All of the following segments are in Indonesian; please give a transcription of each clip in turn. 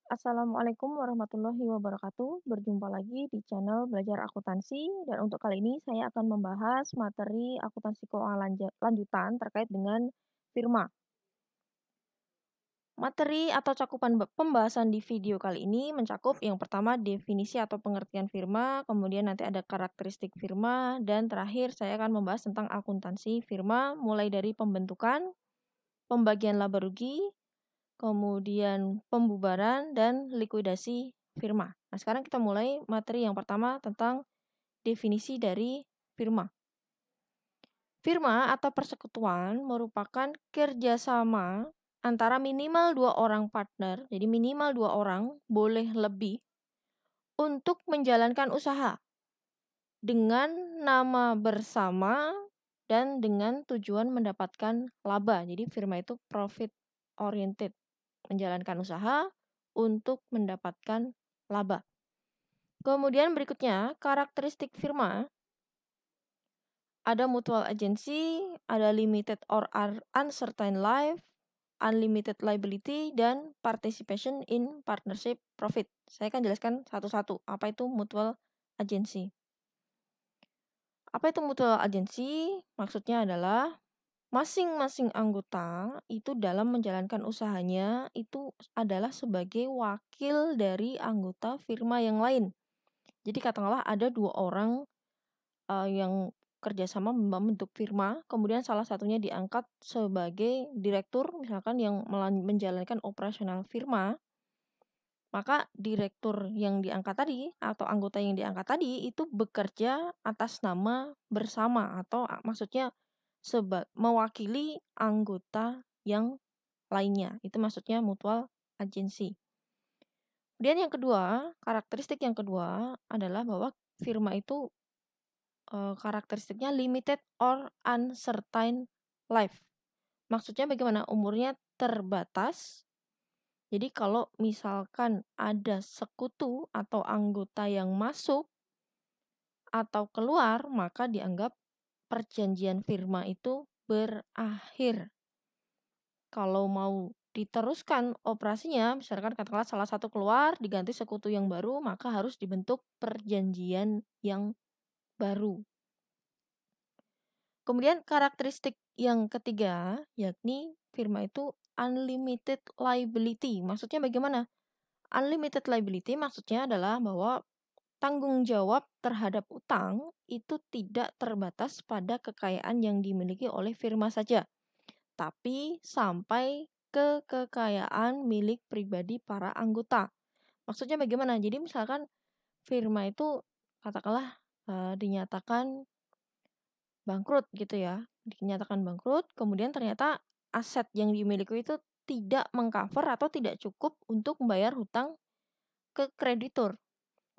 Assalamualaikum warahmatullahi wabarakatuh. Berjumpa lagi di channel Belajar Akuntansi dan untuk kali ini saya akan membahas materi akuntansi keuangan lanjutan terkait dengan firma. Materi atau cakupan pembahasan di video kali ini mencakup yang pertama definisi atau pengertian firma, kemudian nanti ada karakteristik firma, dan terakhir saya akan membahas tentang akuntansi firma mulai dari pembentukan, pembagian laba rugi, kemudian pembubaran dan likuidasi firma. Nah, sekarang kita mulai materi yang pertama tentang definisi dari firma. Firma atau persekutuan merupakan kerjasama antara minimal 2 orang partner, jadi minimal 2 orang, boleh lebih, untuk menjalankan usaha dengan nama bersama dan dengan tujuan mendapatkan laba. Jadi firma itu profit oriented, menjalankan usaha untuk mendapatkan laba. Kemudian berikutnya, karakteristik firma. Ada mutual agency, ada limited or uncertain life, unlimited liability, dan participation in partnership profit. Saya akan jelaskan satu-satu. Apa itu mutual agency? Apa itu mutual agency? Maksudnya adalah masing-masing anggota itu dalam menjalankan usahanya itu adalah sebagai wakil dari anggota firma yang lain. Jadi katakanlah ada 2 orang yang kerjasama membentuk firma, kemudian salah satunya diangkat sebagai direktur, misalkan yang menjalankan operasional firma, maka direktur yang diangkat tadi atau anggota yang diangkat tadi itu bekerja atas nama bersama atau maksudnya mewakili anggota yang lainnya. Itu maksudnya mutual agency. Kemudian yang kedua, karakteristik yang kedua adalah bahwa firma itu karakteristiknya limited or uncertain life. Maksudnya bagaimana? Umurnya terbatas. Jadi kalau misalkan ada sekutu atau anggota yang masuk atau keluar, maka dianggap perjanjian firma itu berakhir. Kalau mau diteruskan operasinya, misalkan katakanlah salah satu keluar diganti sekutu yang baru, maka harus dibentuk perjanjian yang baru. Kemudian karakteristik yang ketiga, yakni firma itu unlimited liability. Maksudnya bagaimana? Unlimited liability maksudnya adalah bahwa tanggung jawab terhadap utang itu tidak terbatas pada kekayaan yang dimiliki oleh firma saja, tapi sampai ke kekayaan milik pribadi para anggota. Maksudnya bagaimana? Jadi misalkan firma itu katakanlah dinyatakan bangkrut gitu ya, dinyatakan bangkrut, kemudian ternyata aset yang dimiliki itu tidak mengcover atau tidak cukup untuk membayar hutang ke kreditur.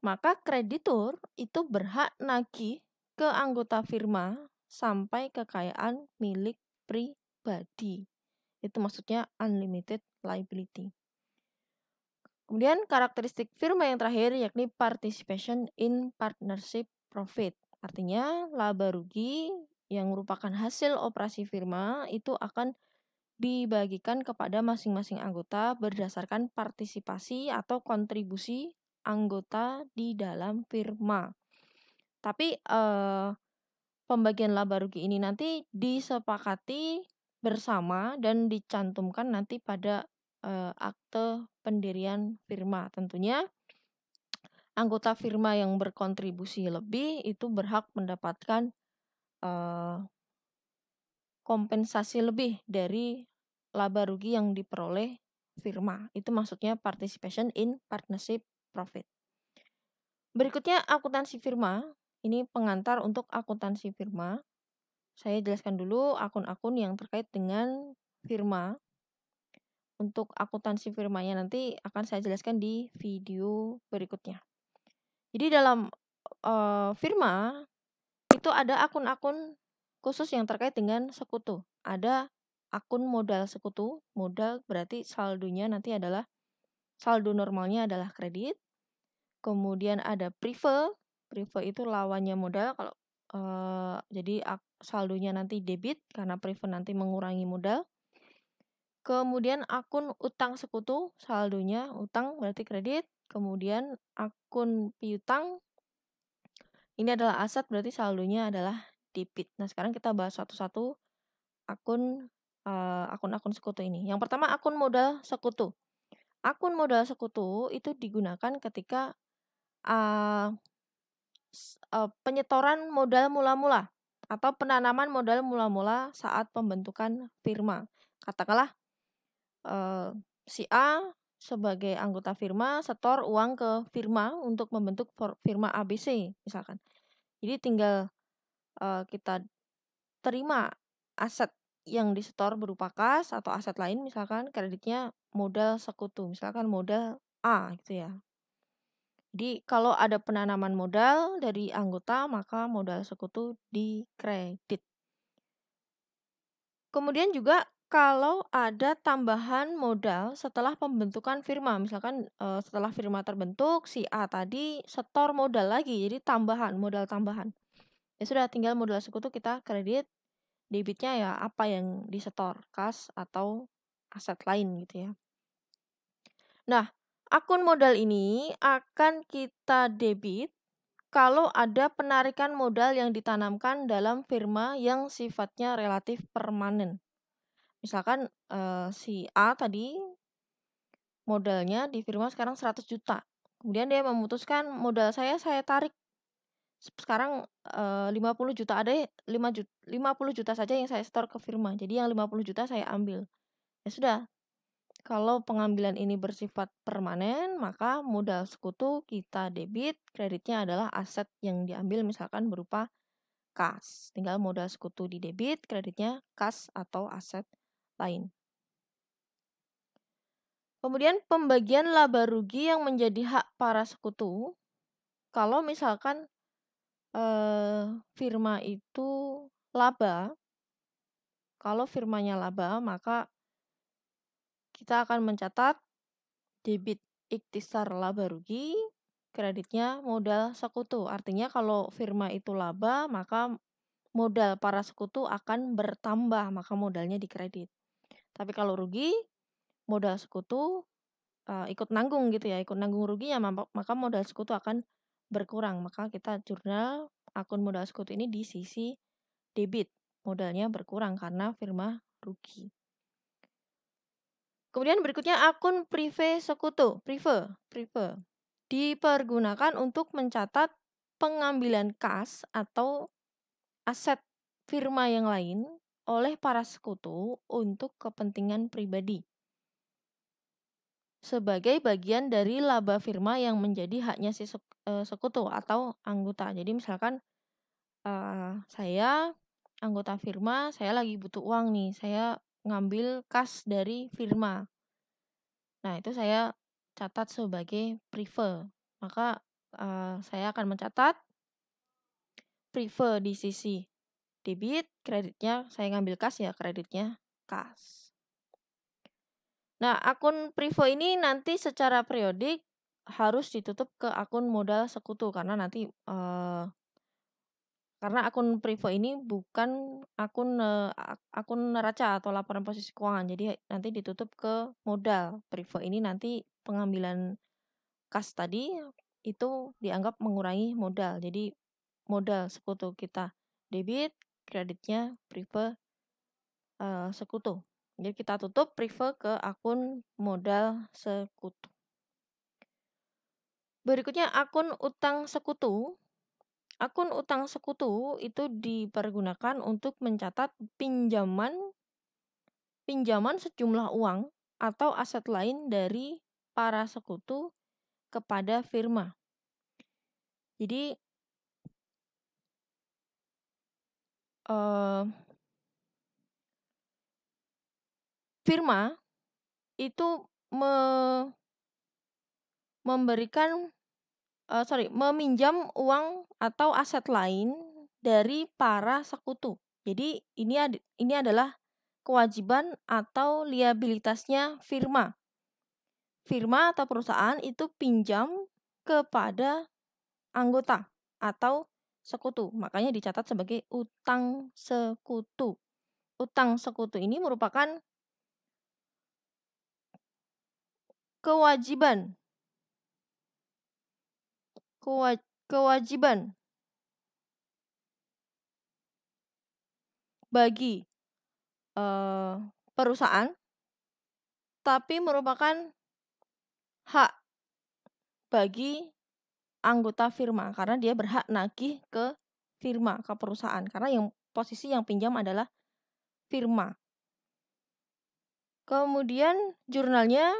Maka kreditur itu berhak nagih ke anggota firma sampai kekayaan milik pribadi. Itu maksudnya unlimited liability. Kemudian karakteristik firma yang terakhir yakni participation in partnership profit. Artinya laba rugi yang merupakan hasil operasi firma itu akan dibagikan kepada masing-masing anggota berdasarkan partisipasi atau kontribusi anggota di dalam firma. Tapi pembagian laba rugi ini nanti disepakati bersama dan dicantumkan nanti pada akte pendirian firma. Tentunya anggota firma yang berkontribusi lebih itu berhak mendapatkan kompensasi lebih dari laba rugi yang diperoleh firma. Itu maksudnya participation in partnership profit. Berikutnya akuntansi firma. Ini pengantar untuk akuntansi firma. Saya jelaskan dulu akun-akun yang terkait dengan firma. Untuk akuntansi firmanya nanti akan saya jelaskan di video berikutnya. Jadi dalam firma itu ada akun-akun khusus yang terkait dengan sekutu. Ada akun modal sekutu. Modal berarti saldonya nanti adalah saldo normalnya adalah kredit. Kemudian ada prive. Prive itu lawannya modal. Kalau jadi saldonya nanti debit karena prive nanti mengurangi modal. Kemudian akun utang sekutu, saldonya utang berarti kredit. Kemudian akun piutang, ini adalah aset berarti saldonya adalah debit. Nah, sekarang kita bahas satu-satu akun-akun sekutu ini. Yang pertama akun modal sekutu. Akun modal sekutu itu digunakan ketika penyetoran modal mula-mula atau penanaman modal mula-mula saat pembentukan firma. Katakanlah si A sebagai anggota firma setor uang ke firma untuk membentuk firma ABC misalkan. Jadi tinggal kita terima aset yang disetor berupa kas atau aset lain misalkan kreditnya modal sekutu, misalkan modal A gitu ya. Jadi kalau ada penanaman modal dari anggota maka modal sekutu dikredit. Kemudian juga kalau ada tambahan modal setelah pembentukan firma, misalkan setelah firma terbentuk si A tadi setor modal lagi, jadi tambahan, modal tambahan. Ya sudah tinggal modal sekutu kita kredit, debitnya ya apa yang disetor, kas atau aset lain gitu ya. Nah, akun modal ini akan kita debit kalau ada penarikan modal yang ditanamkan dalam firma yang sifatnya relatif permanen. Misalkan si A tadi modalnya di firma sekarang 100 juta. Kemudian dia memutuskan modal saya tarik sekarang 50 juta, ada 50 juta saja yang saya setor ke firma. Jadi yang 50 juta saya ambil. Ya sudah, kalau pengambilan ini bersifat permanen, maka modal sekutu kita debit, kreditnya adalah aset yang diambil misalkan berupa kas. Tinggal modal sekutu di debit, kreditnya kas atau aset lain. Kemudian pembagian laba rugi yang menjadi hak para sekutu. Kalau misalkan firma itu laba, kalau firmanya laba maka kita akan mencatat debit ikhtisar laba rugi, kreditnya modal sekutu. Artinya kalau firma itu laba, maka modal para sekutu akan bertambah, maka modalnya dikredit. Tapi kalau rugi, modal sekutu ikut nanggung gitu ya, ikut nanggung ruginya, maka modal sekutu akan berkurang. Maka kita jurnal akun modal sekutu ini di sisi debit, modalnya berkurang karena firma rugi. Kemudian berikutnya akun prive sekutu, prive. Dipergunakan untuk mencatat pengambilan kas atau aset firma yang lain oleh para sekutu untuk kepentingan pribadi. Sebagai bagian dari laba firma yang menjadi haknya si sekutu atau anggota. Jadi misalkan saya anggota firma, saya lagi butuh uang nih, saya ngambil kas dari firma. Nah, itu saya catat sebagai prive. Maka saya akan mencatat prive di sisi debit, kreditnya saya ngambil kas ya, kreditnya kas. Nah, akun prive ini nanti secara periodik harus ditutup ke akun modal sekutu karena nanti karena akun prive ini bukan akun neraca atau laporan posisi keuangan. Jadi nanti ditutup ke modal. Prive ini nanti pengambilan kas tadi itu dianggap mengurangi modal. Jadi modal sekutu kita debit, kreditnya prive sekutu. Jadi kita tutup prive ke akun modal sekutu. Berikutnya akun utang sekutu. Akun utang sekutu itu dipergunakan untuk mencatat pinjaman sejumlah uang atau aset lain dari para sekutu kepada firma. Jadi firma itu meminjam uang atau aset lain dari para sekutu. Jadi ini adalah kewajiban atau liabilitasnya firma. Firma atau perusahaan itu pinjam kepada anggota atau sekutu. Makanya dicatat sebagai utang sekutu. Utang sekutu ini merupakan kewajiban. Kewajiban bagi perusahaan, tapi merupakan hak bagi anggota firma karena dia berhak nagih ke firma, ke perusahaan karena posisi yang pinjam adalah firma. Kemudian jurnalnya,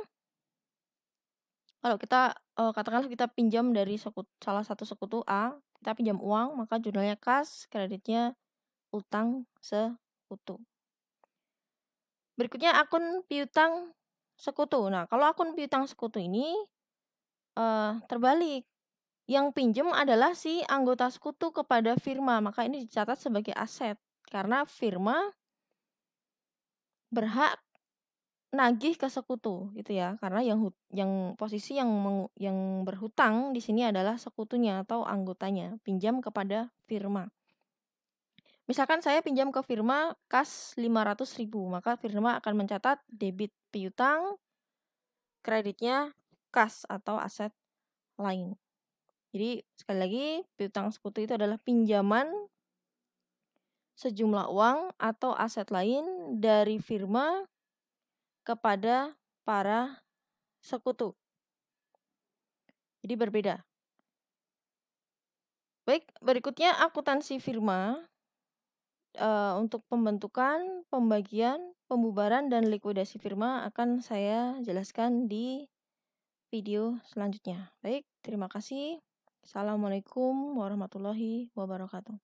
kalau kita katakanlah kita pinjam dari salah satu sekutu A, kita pinjam uang, maka jurnalnya kas, kreditnya utang sekutu. Berikutnya akun piutang sekutu. Nah, kalau akun piutang sekutu ini terbalik. Yang pinjam adalah si anggota sekutu kepada firma, maka ini dicatat sebagai aset karena firma berhak nagih ke sekutu gitu ya. Karena yang posisi yang berhutang di sini adalah sekutunya atau anggotanya, pinjam kepada firma. Misalkan saya pinjam ke firma kas 500.000, maka firma akan mencatat debit piutang, kreditnya kas atau aset lain. Jadi sekali lagi, piutang sekutu itu adalah pinjaman sejumlah uang atau aset lain dari firma kepada para sekutu. Jadi berbeda. Baik, berikutnya akuntansi firma. Untuk pembentukan, pembagian, pembubaran, dan likuidasi firma akan saya jelaskan di video selanjutnya. Baik, terima kasih. Assalamualaikum warahmatullahi wabarakatuh.